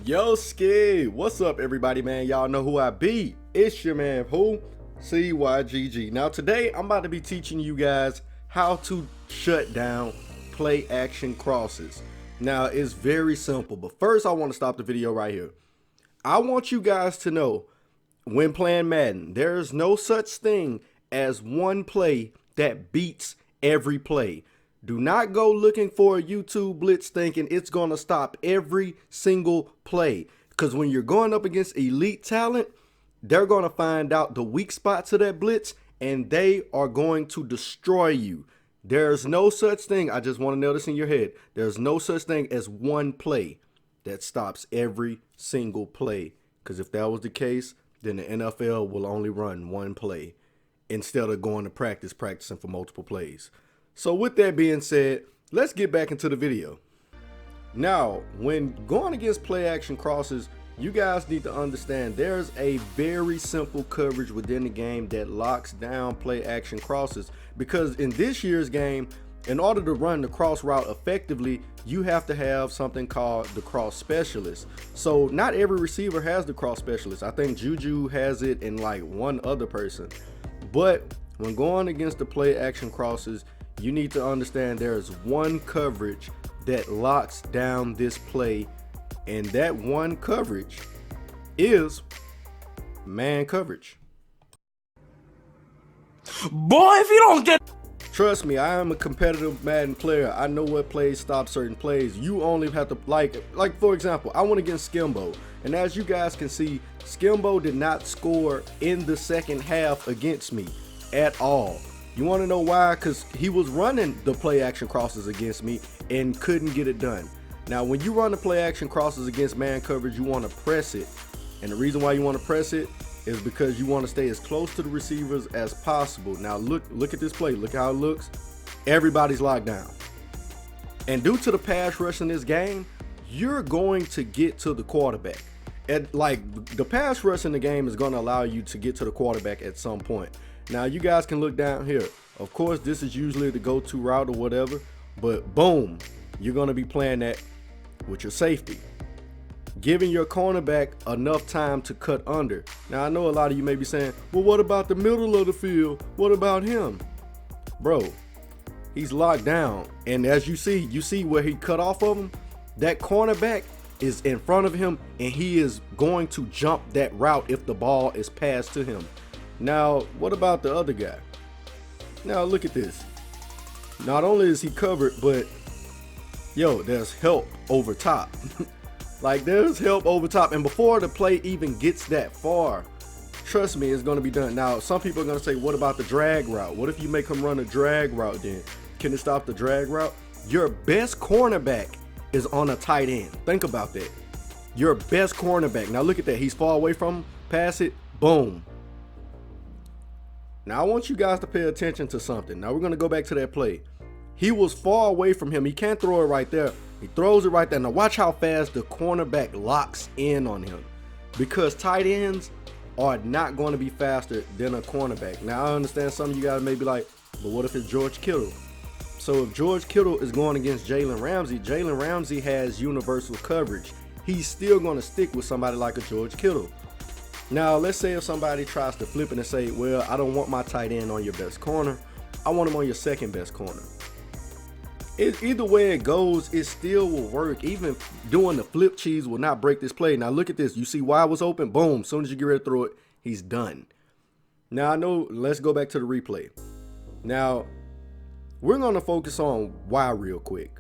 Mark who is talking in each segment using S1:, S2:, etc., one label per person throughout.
S1: Yo, Ski, what's up, everybody, man? Y'all know who I be. It's your man, who? CYGG. Now, today, I'm about to be teaching you guys how to shut down play action crosses. Now, it's very simple, but first, I want to stop the video right here. I want you guys to know, when playing Madden, there is no such thing as one play that beats every play. Do not go looking for a YouTube blitz thinking it's going to stop every single play. Because when you're going up against elite talent, they're going to find out the weak spots of that blitz and they are going to destroy you. There's no such thing. I just want to nail this in your head. There's no such thing as one play that stops every single play. Because if that was the case, then the NFL will only run one play instead of going to practicing for multiple plays. So with that being said, let's get back into the video. Now, when going against play action crosses, you guys need to understand there's a very simple coverage within the game that locks down play action crosses, because in this year's game, in order to run the cross route effectively, you have to have something called the cross specialist. So not every receiver has the cross specialist. I think Juju has it and like one other person. But when going against the play action crosses, you need to understand there's one coverage that locks down this play, and that one coverage is man coverage.
S2: Boy, if you don't get...
S1: Trust me, I am a competitive Madden player. I know what plays stop certain plays. You only have to, like for example, I went against Skimbo, and as you guys can see, Skimbo did not score in the second half against me at all. You want to know why? Because he was running the play action crosses against me and couldn't get it done. Now, when you run the play action crosses against man coverage, you want to press it. And the reason why you want to press it is because you want to stay as close to the receivers as possible. Now, look at this play. Look how it looks. Everybody's locked down. And due to the pass rush in this game, you're going to get to the quarterback. The pass rush in the game is going to allow you to get to the quarterback at some point. Now, you guys can look down here. Of course, this is usually the go-to route or whatever, but boom, you're going to be playing that with your safety, giving your cornerback enough time to cut under. Now, I know a lot of you may be saying, well, what about the middle of the field? What about him? Bro, he's locked down. And as you see where he cut off of him? That cornerback is in front of him, and he is going to jump that route if the ball is passed to him. Now, what about the other guy? Now, look at this. Not only is he covered, but yo, there's help over top. Like, there's help over top. And before the play even gets that far, trust me, it's going to be done. Now, some people are going to say, what about the drag route? What if you make him run a drag route then? Can it stop the drag route? Your best cornerback is on a tight end. Think about that. Your best cornerback. Now, look at that. He's far away from him. Pass it. Boom. Now, I want you guys to pay attention to something. Now, we're going to go back to that play. He was far away from him. He can't throw it right there. He throws it right there. Now, watch how fast the cornerback locks in on him, because tight ends are not going to be faster than a cornerback. Now, I understand some of you guys may be like, but what if it's George Kittle? So if George Kittle is going against Jalen Ramsey has universal coverage. He's still going to stick with somebody like a George Kittle. Now, let's say if somebody tries to flip it and say, well, I don't want my tight end on your best corner. I want him on your second best corner. Either way it goes, it still will work. Even doing the flip cheese will not break this play. Now, look at this. You see why it was open? Boom. As soon as you get ready to throw it, he's done. Now, I know, let's go back to the replay. Now, we're going to focus on why real quick.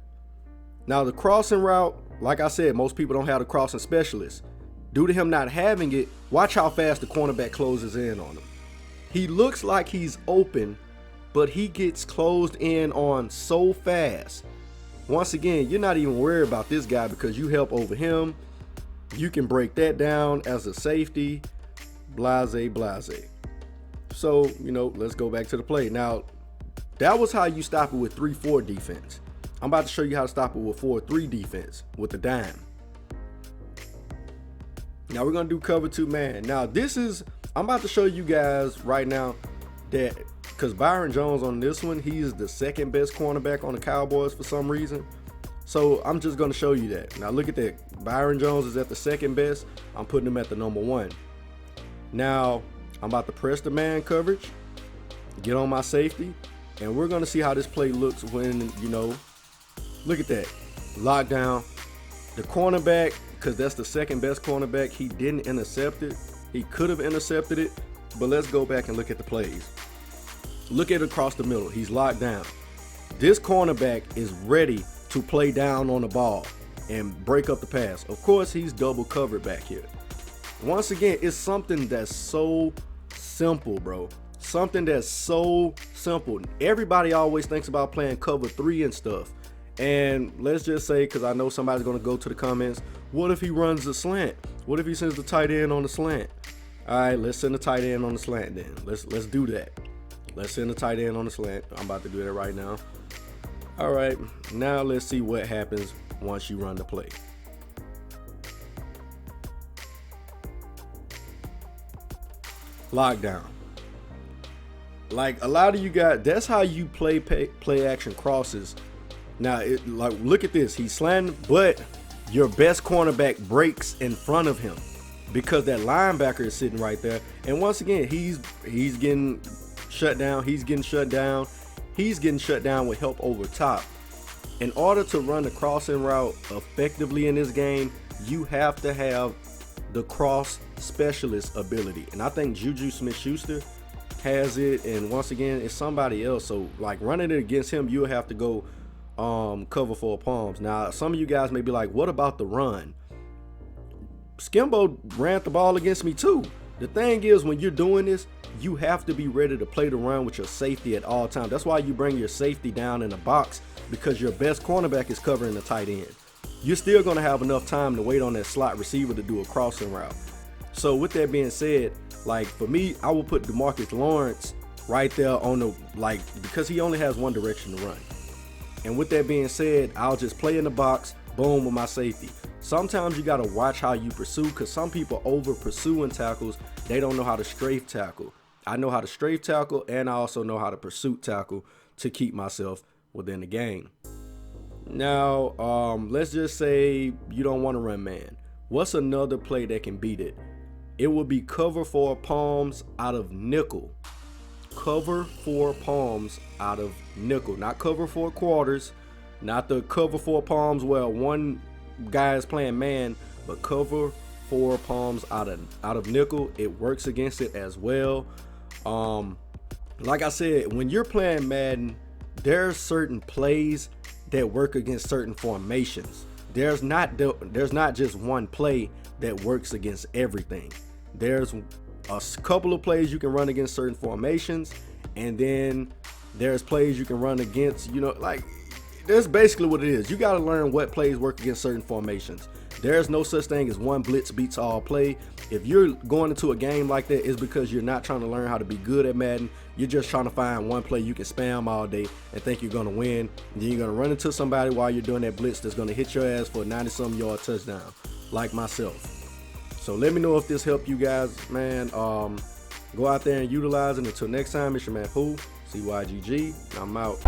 S1: Now, the crossing route, like I said, most people don't have the crossing specialist. Due to him not having it, watch how fast the cornerback closes in on him. He looks like he's open, but he gets closed in on so fast. Once again, you're not even worried about this guy because you help over him. You can break that down as a safety, blase. So, let's go back to the play. Now, that was how you stop it with 3-4 defense. I'm about to show you how to stop it with 4-3 defense with the dime. Now we're going to do cover 2 man. Now I'm about to show you guys right now that, because Byron Jones on this one, he is the second best cornerback on the Cowboys for some reason. So I'm just going to show you that. Now look at that. Byron Jones is at the second best. I'm putting him at the number 1. Now I'm about to press the man coverage, get on my safety, and we're going to see how this play looks when, you know, look at that. Lockdown. The cornerback, because that's the second best cornerback, he didn't intercept it. He could have intercepted it, but let's go back and look at the plays. Look at it across the middle. He's locked down. This cornerback is ready to play down on the ball and break up the pass. Of course, he's double covered back here. Once again, it's something that's so simple, bro. Something that's so simple. Everybody always thinks about playing cover 3 and stuff. And let's just say, because I know somebody's going to go to the comments, what if he runs the slant? What if he sends the tight end on the slant? All right, let's send the tight end on the slant then. Let's do that. Let's send the tight end on the slant. I'm about to do that right now. All right, now let's see what happens once you run the play. Lockdown. Like a lot of you guys, that's how you play action crosses. Now, like look at this. He's slanting, but your best cornerback breaks in front of him because that linebacker is sitting right there. And once again, he's getting shut down. He's getting shut down. He's getting shut down with help over top. In order to run the crossing route effectively in this game, you have to have the cross specialist ability. And I think Juju Smith-Schuster has it. And once again, it's somebody else. So like running it against him, you'll have to go cover 4 palms. Now, some of you guys may be like, what about the run? Skimbo ran the ball against me too. The thing is, when you're doing this, you have to be ready to play the run with your safety at all times. That's why you bring your safety down in the box, because your best cornerback is covering the tight end. You're still going to have enough time to wait on that slot receiver to do a crossing route. So with that being said, like for me, I will put DeMarcus Lawrence right there on the, like, because he only has one direction to run. And with that being said, I'll just play in the box, boom, with my safety. Sometimes you got to watch how you pursue, because some people over pursue in tackles. They don't know how to strafe tackle. I know how to strafe tackle, and I also know how to pursuit tackle to keep myself within the game. Now, let's just say you don't want to run man. What's another play that can beat it? It would be cover 4 palms out of nickel. Cover 4 palms out of nickel, not cover 4 quarters, not the cover 4 palms where one guy is playing man, but cover 4 palms out of nickel. It works against it as well. Like I said, when you're playing Madden, there's certain plays that work against certain formations. There's not just one play that works against everything. There's a couple of plays you can run against certain formations, and then there's plays you can run against, you know, like that's basically what it is. You got to learn what plays work against certain formations. There's no such thing as one blitz beats all play. If you're going into a game like that, it's because you're not trying to learn how to be good at Madden. You're just trying to find one play you can spam all day and think you're going to win. And then you're going to run into somebody while you're doing that blitz that's going to hit your ass for a 90-something yard touchdown, like myself. So let me know if this helped you guys, man. Go out there and utilize it. Until next time, it's your man Pooh, CYGG. I'm out.